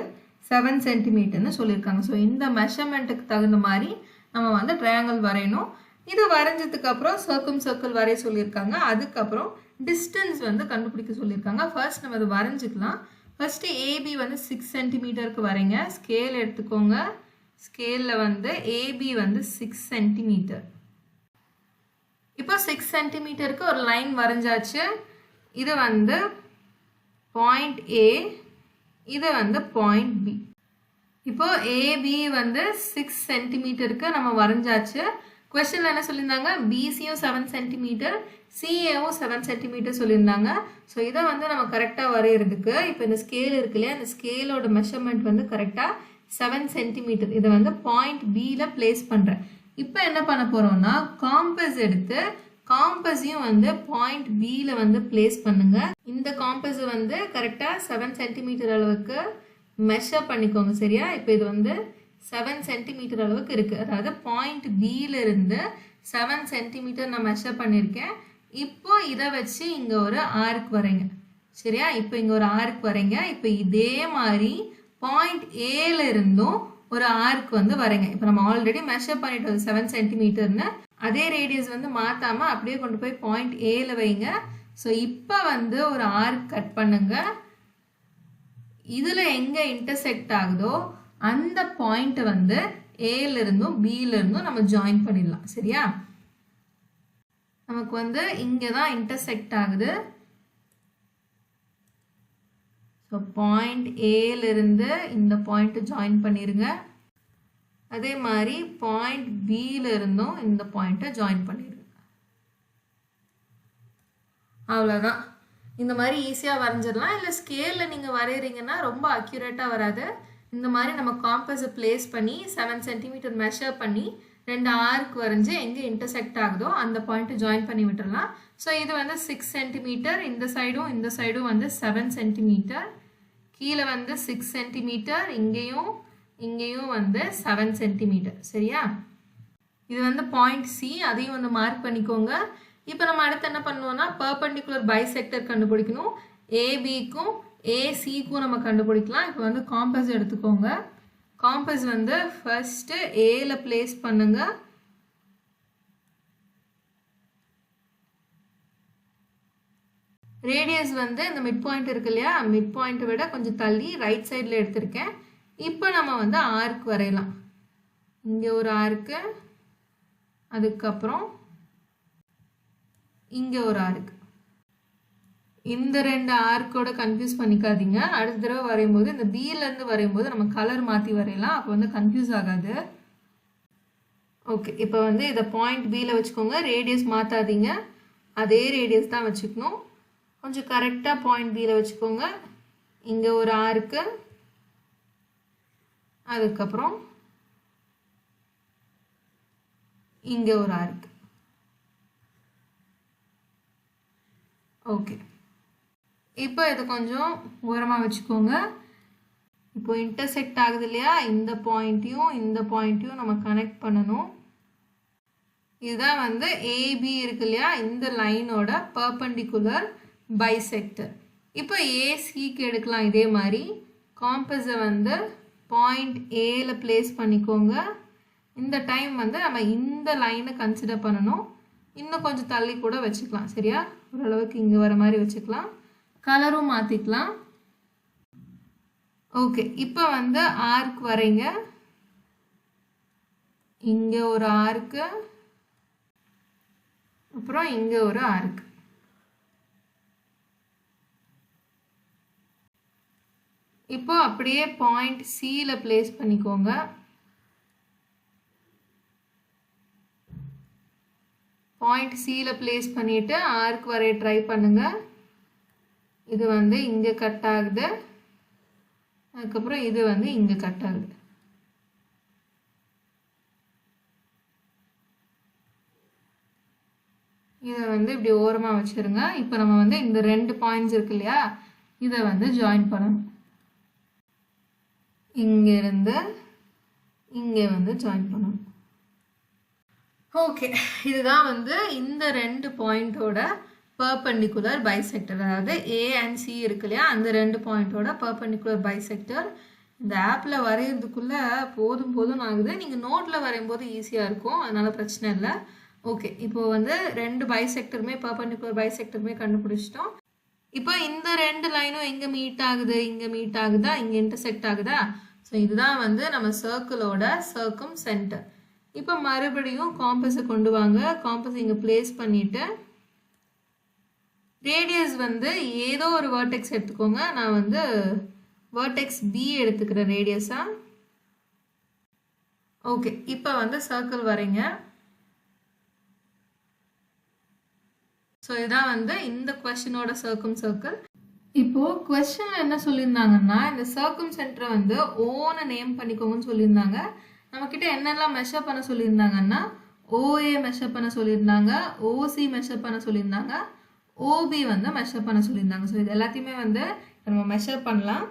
7 சென்டிமீட்டர்னு சொல்லியிருக்காங்க. ஸோ இந்த மெஷர்மெண்ட்டுக்கு தகுந்த மாதிரி நம்ம வந்து ட்ரையாங்கிள் வரையணும். இது வரைஞ்சதுக்கு அப்புறம் சர்க்கிள் வரைய சொல்லியிருக்காங்க. அதுக்கப்புறம் டிஸ்டன்ஸ் வந்து கண்டுபிடிக்க சொல்லியிருக்காங்க. ஃபர்ஸ்ட் நம்ம அதை வரைஞ்சிக்கலாம். ஃபர்ஸ்ட் ஏபி வந்து 6 சென்டிமீட்டருக்கு வரைங்க. ஸ்கேல் எடுத்துக்கோங்க. ஸ்கேலில் வந்து ஏபி வந்து 6 சென்டிமீட்டர். இப்போ 6 சென்டிமீட்டருக்கு ஒரு லைன் வரைஞ்சாச்சு. இது வந்து பாயிண்ட் ஏ, இது வந்து பாயிண்ட் பி. இப்போ ஏபி வந்து 6 சென்டிமீட்டருக்கு நம்ம வரைஞ்சாச்சு. கொஸ்டின்ல என்ன சொல்லியிருந்தாங்க? பிசியும் 7 சென்டிமீட்டர், சிஏவும் 7 சென்டிமீட்டர் சொல்லியிருந்தாங்க. ஸோ இதை வந்து நம்ம கரெக்டாக வரைகிறதுக்கு இப்போ இந்த ஸ்கேல் இருக்கு இல்லையா, இந்த ஸ்கேலோட மெஷர்மெண்ட் வந்து கரெக்டாக 7 சென்டிமீட்டர். இதை வந்து பாயிண்ட் பியில் பிளேஸ் பண்ணுறேன். இப்போ என்ன பண்ண போகிறோம்னா, காம்பஸ் எடுத்து காம்பஸையும் வந்து பாயிண்ட் பியில் வந்து பிளேஸ் பண்ணுங்க. இந்த காம்பஸ் வந்து கரெக்டாக 7 சென்டிமீட்டர் அளவுக்கு மெஷர் பண்ணிக்கோங்க. சரியா? இப்போ இது வந்து 7 சென்டிமீட்டர் அளவுக்கு இருக்குது. அதாவது பாயிண்ட் பியிலிருந்து 7 சென்டிமீட்டர் நான் மெஷர் பண்ணியிருக்கேன். இப்போ இதை வச்சு இங்கே ஒரு ஆர்க் வரைங்க. சரியா? இப்போ இங்கே ஒரு ஆர்க் வரைங்க. இப்போ இதே மாதிரி பாயிண்ட் ஏல இருந்தும் ஒரு ஆர்க் வந்து வரைங்க. இப்போ நம்ம ஆல்ரெடி மெஷர் பண்ணிட்டோம் 7 சென்டிமீட்டர்னு. அதே ரேடியஸ் வந்து மாற்றாமல் அப்படியே கொண்டு போய் பாயிண்ட் ஏல வைங்க. ஸோ இப்போ வந்து ஒரு ஆர்க் கட் பண்ணுங்க. இதில் எங்கே இன்டர்செக்ட் ஆகுதோ அந்த பாயிண்ட்டை வந்து ஏல இருந்தும் பியில இருந்தும் நம்ம ஜாயின் பண்ணிடலாம். சரியா? நமக்கு வந்து இங்கே தான் இன்டர்செக்ட் ஆகுது. ஸோ பாயிண்ட் ஏலேருந்து இந்த பாயிண்ட்டு ஜாயின் பண்ணிடுங்க. அதே மாதிரி பாயிண்ட் பியில் இருந்தும் இந்த பாயிண்ட்டை ஜாயின் பண்ணிடுங்க. அவ்வளோதான். இந்த மாதிரி ஈஸியாக வரைஞ்சிடலாம். இல்லை ஸ்கேலில் நீங்கள் வரைகிறீங்கன்னா ரொம்ப அக்யூரேட்டாக வராது. இந்த மாதிரி நம்ம காம்பஸை பிளேஸ் பண்ணி 7 சென்டிமீட்டர் மெஷர் பண்ணி 2 ஆர்க் வரைஞ்சி எங்கே இன்டர்செக்ட் ஆகுதோ அந்த பாயிண்ட்டு ஜாயின் பண்ணி விட்டுடலாம். ஸோ இது வந்து 6 சென்டிமீட்டர், இந்த சைடும் வந்து 7 சென்டிமீட்டர், கீழே வந்து 6 சென்டிமீட்டர், இங்கேயும் வந்து 7 சென்டிமீட்டர். சரியா? இது வந்து பாயிண்ட் சி, அதையும் வந்து மார்க் பண்ணிக்கோங்க. இப்போ நம்ம அடுத்து என்ன பண்ணுவோம்னா பெர்பெண்டிகுலர் பைசெக்டர் கண்டுபிடிக்கணும். ஏபிக்கும் ஏசிக்கும் நம்ம கண்டுபிடிக்கலாம். இப்போ வந்து காம்பஸ் எடுத்துக்கோங்க. காம்பஸ் வந்து ஃபர்ஸ்ட்டு ஏல பிளேஸ் பண்ணுங்க. ரேடியஸ் வந்து இந்த மிட் பாயிண்ட் இருக்கு இல்லையா, மிட் பாயிண்ட்டை விட கொஞ்சம் தள்ளி ரைட் சைடில் எடுத்திருக்கேன். இப்போ நம்ம வந்து ஆர்க் வரையலாம். இங்கே ஒரு ஆர்க்கு, அதுக்கப்புறம் இங்கே ஒரு ஆர்க்கு. இந்த 2 ஆர்க்கோட கன்ஃபியூஸ் பண்ணிக்காதீங்க. அடுத்த தடவை வரையும்போது இந்த பியிலேருந்து வரையும்போது நம்ம கலர் மாற்றி வரையலாம், அப்போ வந்து கன்ஃபியூஸ் ஆகாது. ஓகே, இப்போ வந்து இதை பாயிண்ட் பியில் வச்சுக்கோங்க. ரேடியஸ் மாற்றாதீங்க, அதே ரேடியஸ் தான் வச்சுக்கணும். கொஞ்சம் கரெக்டாக பாயிண்ட் பியில் வச்சுக்கோங்க. இங்கே ஒரு ஆர்க்கு, அதுக்கப்புறம் இங்கே ஒரு ஆர்க்கு. ஓகே, இப்போ இதை கொஞ்சம் ஓரமாக வச்சுக்கோங்க. இப்போ இன்டர்செக்ட் ஆகுது இல்லையா, இந்த பாயிண்ட்டையும் நம்ம கனெக்ட் பண்ணணும். இதுதான் வந்து ஏபி இருக்கு இல்லையா, இந்த லைனோட பெர்பெண்டிகுலர் பைசெக்டர். இப்போ ஏசிக்கு எடுக்கலாம். இதே மாதிரி காம்பஸை வந்து பாயிண்ட் ஏல பிளேஸ் பண்ணிக்கோங்க. இந்த டைம் வந்து நம்ம இந்த லைனை கன்சிடர் பண்ணணும். இன்னும் கொஞ்சம் தள்ளி கூட வச்சுக்கலாம். சரியா? ஓரளவுக்கு இங்கே வர மாதிரி வச்சுக்கலாம். கலரும் மாற்றிக்கலாம். ஓகே, இப்போ வந்து ஆர்க் வரைங்க. இங்கே ஒரு ஆர்க்கு, அப்புறம் இங்கே ஒரு ஆர்க்கு. இப்போ அப்படியே பாயிண்ட் சியில் பிளேஸ் பண்ணிக்கோங்க. பாயிண்ட் சியில் பிளேஸ் பண்ணிவிட்டு ஆர்க் வரைய ட்ரை பண்ணுங்க. இது வந்து இங்கே கட் ஆகுது, அதுக்கப்புறம் இது வந்து இங்கே கட் ஆகுது. இதை வந்து இப்படி ஓரமாக வச்சுருங்க. இப்போ நம்ம வந்து இந்த 2 பாயிண்ட்ஸ் இருக்கு இல்லையா, இதை வந்து ஜாயின் பண்ணணும். இங்கேருந்து இங்கே வந்து ஜாயின் பண்ணணும். ஓகே, இதுதான் வந்து இந்த 2 பாயிண்டோட பெர்பெண்டிகுலர் பைசெக்டர். அதாவது ஏ அண்ட் சி இருக்கு இல்லையா, அந்த 2 பாயிண்டோட பெர்பெண்டிகுலர் பைசெக்டர். இந்த ஆப்பில் வரைகிறதுக்குள்ளே போதும் ஆகுது. நீங்கள் நோட்டில் வரையும்போது ஈஸியாக இருக்கும், அதனால் பிரச்சனை இல்லை. ஓகே, இப்போ வந்து 2 பைசெக்டருமே பெர்பெண்டிகுலர் பைசெக்டருமே கண்டுபிடிச்சிட்டோம். இப்போ இந்த 2 லைனும் எங்கே மீட் ஆகுது, இங்கே மீட் ஆகுதா, இங்கே இன்டர்செக்ட் ஆகுதா. ஸோ இதுதான் வந்து நம்ம சர்க்கிளோட சர்க்கம் சென்டர். இப்போ மறுபடியும் காம்பஸை கொண்டு வாங்க. காம்பஸ் இங்கே பிளேஸ் பண்ணிவிட்டு ரேடியஸ் வந்து ஏதோ ஒரு வேர்டெக்ஸ் எடுத்துக்கோங்க. நான் வந்து வேர்டெக்ஸ் பி எடுத்துக்கிறேன் ரேடியஸாக. ஓகே, இப்போ வந்து சர்க்கிள் வரைங்க. ஸோ இதான் வந்து இந்த கொஸ்டினோட சர்க்கிள். இப்போது கொஸ்டினில் என்ன சொல்லியிருந்தாங்கன்னா, இந்த சர்க்கம் சென்டரை வந்து ஓன்னு நேம் பண்ணிக்கோங்கன்னு சொல்லியிருந்தாங்க. நம்மக்கிட்ட என்னெல்லாம் மெஷர் பண்ண சொல்லியிருந்தாங்கன்னா, ஓஏ மெஷர் பண்ண சொல்லியிருந்தாங்க, ஓசி மெஷர் பண்ண சொல்லியிருந்தாங்க, ஓபி வந்து மெஷர் பண்ண சொல்லியிருந்தாங்க. ஸோ இது எல்லாத்தையுமே வந்து நம்ம மெஷர் பண்ணலாம்.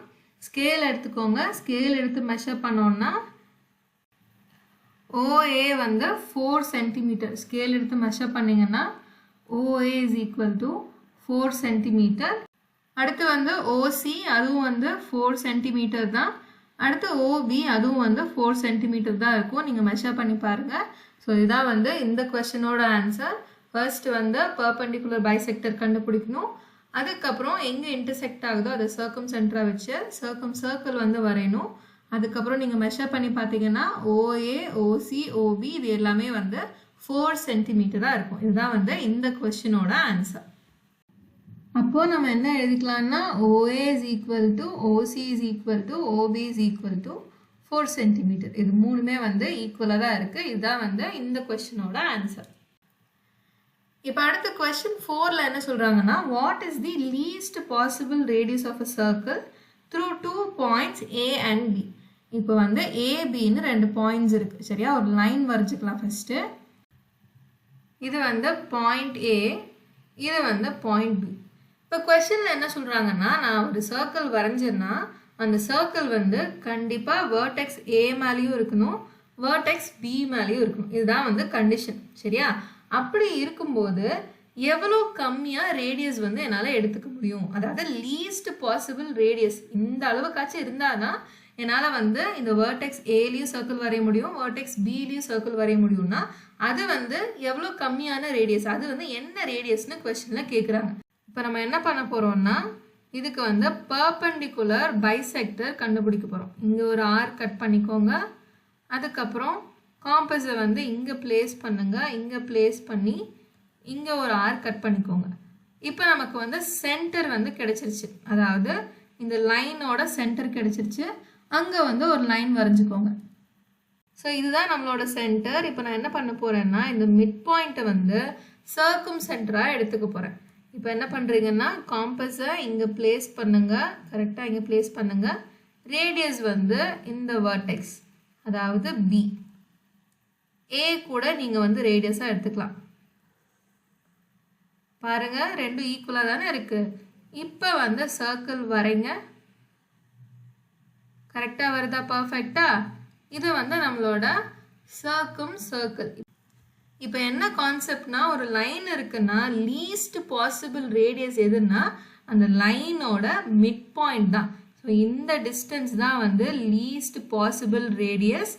ஸ்கேல் எடுத்துக்கோங்க. ஸ்கேல் எடுத்து மெஷர் பண்ணோன்னா ஓஏ வந்து 4 சென்டிமீட்டர். ஸ்கேல் எடுத்து மெஷர் பண்ணிங்கன்னா OA is equal to 4 centimetre. அடுத்து வந்து OC, அதுவும் வந்து 4 சென்டிமீட்டர் தான். அடுத்து OB, அதுவும் வந்து 4 சென்டிமீட்டர் தான் இருக்கும். நீங்கள் மெஷர் பண்ணி பாருங்கள். ஸோ இதுதான் வந்து இந்த கொஸ்டினோட ஆன்சர். ஃபர்ஸ்ட் வந்து பெர்பெண்டிகுலர் பைசெக்டர் கண்டுபிடிக்கணும். அதுக்கப்புறம் எங்கே இன்டர்செக்ட் ஆகுதோ அதை சர்க்கம் சென்டராக வச்சு சர்க்கிள் வந்து வரையணும். அதுக்கப்புறம் நீங்கள் மெஷர் பண்ணி பார்த்தீங்கன்னா OA, OC, OB இது எல்லாமே வந்து 4 சென்டிமீட்டராக இருக்கும். இதுதான் வந்து இந்த கொஸ்டினோட ஆன்சர். அப்போ நம்ம என்ன எழுதிக்கலாம்னா OA is equal to OC is equal to OB is equal to 4 centimetre. இது மூணுமே வந்து ஈக்குவலாக தான் இருக்குது. இதுதான் வந்து இந்த கொஸ்டினோட ஆன்சர். இப்போ அடுத்த கொஸ்டின் 4ல் என்ன சொல்கிறாங்கன்னா what is the least possible radius of a circle through 2 points A and B. இப்போ வந்து ABன்னு 2 பாயிண்ட்ஸ் இருக்குது. சரியா, ஒரு லைன் வரைஞ்சிக்கலாம் ஃபஸ்ட்டு. இது வந்து பாயிண்ட் A, இது வந்து பாயிண்ட் B. இப்போ கொஸ்டினில் என்ன சொல்கிறாங்கன்னா நான் ஒரு சர்க்கிள் வரைஞ்சேன்னா அந்த சர்க்கிள் வந்து கண்டிப்பாக வேர்டெக்ஸ் A மேலேயும் இருக்கணும், வேர்டெக்ஸ் B மேலேயும் இருக்கணும். இதுதான் வந்து கண்டிஷன். சரியா, அப்படி இருக்கும்போது எவ்வளோ கம்மியாக ரேடியஸ் வந்து என்னால் எடுத்துக்க முடியும், அதாவது லீஸ்ட் பாசிபிள் ரேடியஸ் இந்த அளவுக்காச்சும் இருந்தால் தான் என்னால் வந்து இந்த வேர்டெக்ஸ் ஏலையும் சர்க்கிள் வரைய முடியும், வேர்டெக்ஸ் பிலையும் சர்க்கிள் வரைய முடியும்னா அது வந்து எவ்வளோ கம்மியான ரேடியஸ், அது வந்து என்ன ரேடியஸ்னு கொஸ்டினில் கேட்குறாங்க. இப்போ நம்ம என்ன பண்ண போகிறோம்னா இதுக்கு வந்து பர்பெண்டிகுலர் பைசெக்டர் கண்டுபிடிக்க போகிறோம். இங்கே ஒரு ஆர் கட் பண்ணிக்கோங்க, அதுக்கப்புறம் காம்பஸை வந்து இங்கே பிளேஸ் பண்ணுங்க, இங்கே பிளேஸ் பண்ணி இங்கே ஒரு ஆர் கட் பண்ணிக்கோங்க. இப்போ நமக்கு வந்து சென்டர் வந்து கிடைச்சிருச்சு, அதாவது இந்த லைனோட சென்டர் கிடைச்சிருச்சு. அங்கே வந்து ஒரு லைன் வரைஞ்சிக்கோங்க. ஸோ இதுதான் நம்மளோட சென்டர். இப்போ நான் என்ன பண்ண போகிறேன்னா இந்த மிட் பாயிண்ட்டை வந்து சர்க்கும் சென்டராக எடுத்துக்க போகிறேன். இப்போ என்ன பண்ணுறீங்கன்னா காம்பஸை இங்கே பிளேஸ் பண்ணுங்க, கரெக்டாக இங்கே பிளேஸ் பண்ணுங்க. ரேடியஸ் வந்து இந்த வெர்டெக்ஸ், அதாவது B. A கூட நீங்கள் வந்து ரேடியஸாக எடுத்துக்கலாம். பாருங்க ரெண்டும் ஈக்குவலாக தானே இருக்குது. இப்போ வந்து சர்க்கிள் வரைங்க, கரெக்டாக வருதா, பர்ஃபெக்டா. இது வந்து நம்மளோட சர்க்கும் சர்க்கிள். இப்போ என்ன கான்செப்ட்னா ஒரு லைன் இருக்குன்னா லீஸ்ட் பாசிபிள் ரேடியஸ் எதுன்னா அந்த லைனோட மிட் பாயிண்ட் தான். ஸோ இந்த டிஸ்டன்ஸ் தான் வந்து லீஸ்ட் பாசிபிள் ரேடியஸ்.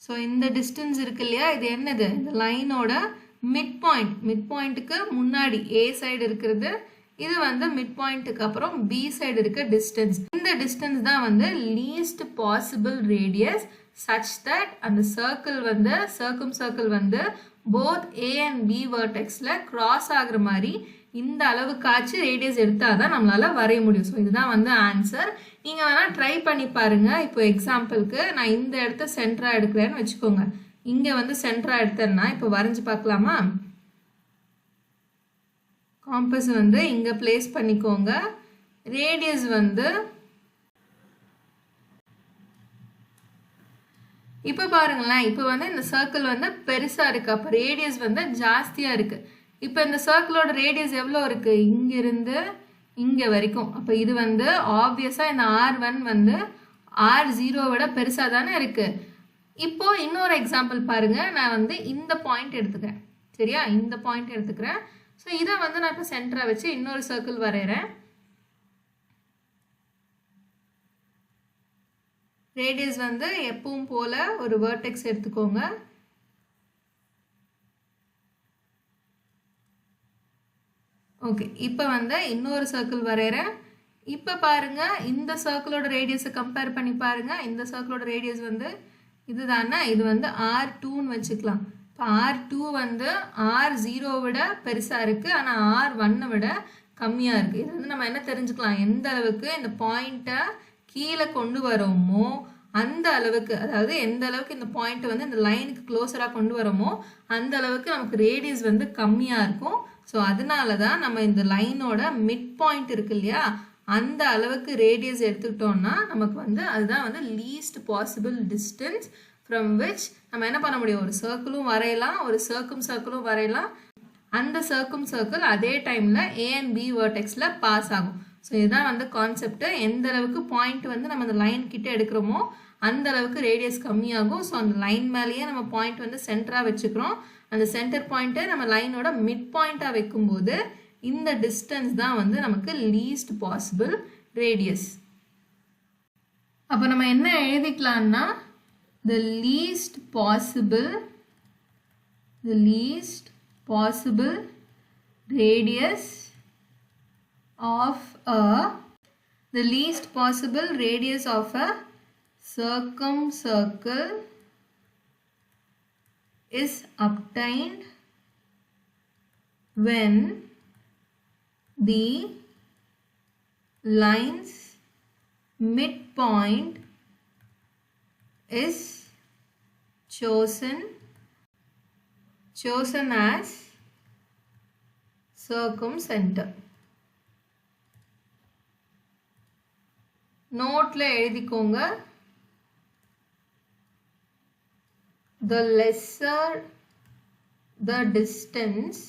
ஸோ இந்த டிஸ்டன்ஸ் இருக்கு இல்லையா, இது என்னது, இந்த லைனோட மிட் பாயிண்ட். மிட் பாயிண்ட்டுக்கு முன்னாடி A சைடு இருக்கிறது, இது வந்து மிட் பாயிண்ட்டுக்கு அப்புறம் B சைடு இருக்க டிஸ்டன்ஸ். இந்த டிஸ்டன்ஸ் தான் வந்து least possible radius such that அந்த சர்க்கிள் வந்து சர்க்கிள் வந்து போத் A and B வெர்டெக்ஸில் கிராஸ் ஆகுற மாதிரி இந்த அளவுக்காச்சு ரேடியஸ் எடுத்தால் தான் நம்மளால் வரைய முடியும். ஸோ இதுதான் வந்து ஆன்சர். நீங்கள் வேணால் ட்ரை பண்ணி பாருங்கள். இப்போ எக்ஸாம்பிளுக்கு நான் இந்த இடத்த சென்டராக எடுக்கிறேன்னு வச்சுக்கோங்க. இங்கே வந்து சென்டராக எடுத்தேன்னா இப்போ வரைஞ்சி பார்க்கலாமா. காம்பஸ் வந்து இங்கே பிளேஸ் பண்ணிக்கோங்க. ரேடியஸ் வந்து இப்போ பாருங்களேன், இப்போ வந்து இந்த சர்க்கிள் வந்து பெருசாக இருக்குது, அப்போ ரேடியஸ் வந்து ஜாஸ்தியாக இருக்குது. இப்போ இந்த சர்க்கிளோட ரேடியஸ் எவ்வளோ இருக்குது, இங்கிருந்து இங்கே வரைக்கும். அப்போ இது வந்து ஆப்வியஸாக இந்த R1 வந்து R0 விட பெருசாக தானே இருக்குது. இப்போது இன்னொரு எக்ஸாம்பிள் பாருங்கள். நான் வந்து இந்த பாயிண்ட் எடுத்துக்கிறேன். சரியா, இந்த பாயிண்ட் எடுத்துக்கிறேன். ஸோ இதை வந்து நான் இப்போ சென்டராக வச்சு இன்னொரு சர்க்கிள் வரைகிறேன். ரேடியஸ் வந்து எப்பவும் போல் ஒரு வெர்டெக்ஸ் எடுத்துக்கோங்க. ஓகே, இப்போ வந்து இன்னொரு சர்க்கிள் வரைகிறேன். இப்போ பாருங்கள் இந்த சர்க்கிளோட ரேடியஸை கம்பேர் பண்ணி பாருங்கள். இந்த சர்க்கிளோட ரேடியஸ் வந்து இது தானே, இது வந்து R2ன்னு வச்சுக்கலாம். இப்போ R2 வந்து R0 விட பெருசாக இருக்குது, ஆனால் R1 விட கம்மியாக இருக்குது. இது வந்து நம்ம என்ன தெரிஞ்சுக்கலாம், எந்த அளவுக்கு இந்த பாயிண்ட்டை கீழே கொண்டு வரோமோ அந்த அளவுக்கு, அதாவது எந்த அளவுக்கு இந்த பாயிண்ட்டை வந்து இந்த லைனுக்கு க்ளோஸராக கொண்டு வரோமோ அந்த அளவுக்கு நமக்கு ரேடியஸ் வந்து கம்மியாக இருக்கும். ஸோ அதனால தான் நம்ம இந்த லைனோட மிட் பாயிண்ட் இருக்கு இல்லையா, அந்த அளவுக்கு ரேடியஸ் எடுத்துக்கிட்டோம்னா நமக்கு வந்து அதுதான் வந்து least possible distance from which நம்ம என்ன பண்ண முடியும், ஒரு சர்க்கிளும் வரையலாம், ஒரு சர்க்கிளும் வரையலாம். அந்த சர்க்கிள் அதே டைமில் A and B வெர்டெக்ஸில் பாஸ் ஆகும். ஸோ இதுதான் வந்து கான்செப்ட்டு. எந்த அளவுக்கு பாயிண்ட் வந்து நம்ம அந்த லைன் கிட்ட எடுக்கிறோமோ அந்த அளவுக்கு ரேடியஸ் கம்மியாகும். ஸோ அந்த லைன் மேலேயே நம்ம பாயிண்ட் வந்து சென்டராக வச்சுக்கிறோம். அந்த சென்டர் பாயிண்ட்டை நம்ம லைனோட மிட் பாயிண்ட்டாக வைக்கும்போது இந்த டிஸ்டன்ஸ் தான் வந்து நமக்கு லீஸ்ட் பாசிபிள் ரேடியஸ். அப்போ நம்ம என்ன எழுதிக்கலாம்னா the least possible radius of a circumcircle is obtained when the line's midpoint is chosen as circumcenter. நோட்ல எழுதிக்கோங்க. The lesser the distance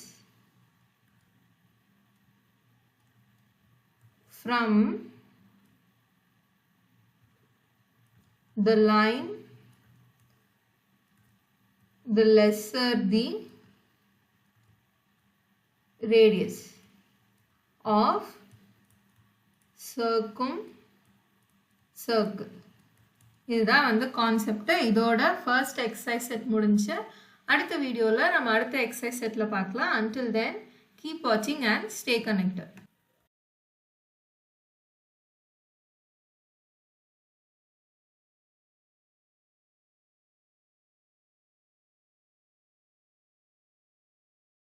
from the line, the lesser the radius of circle. இதுதான் வந்து concept. இதோட first exercise set முடிஞ்சு. அடுத்த வீடியோவில் நம்ம அடுத்த எக்ஸசைஸ் செட்டில் பார்க்கலாம். Until then, keep watching and stay connected.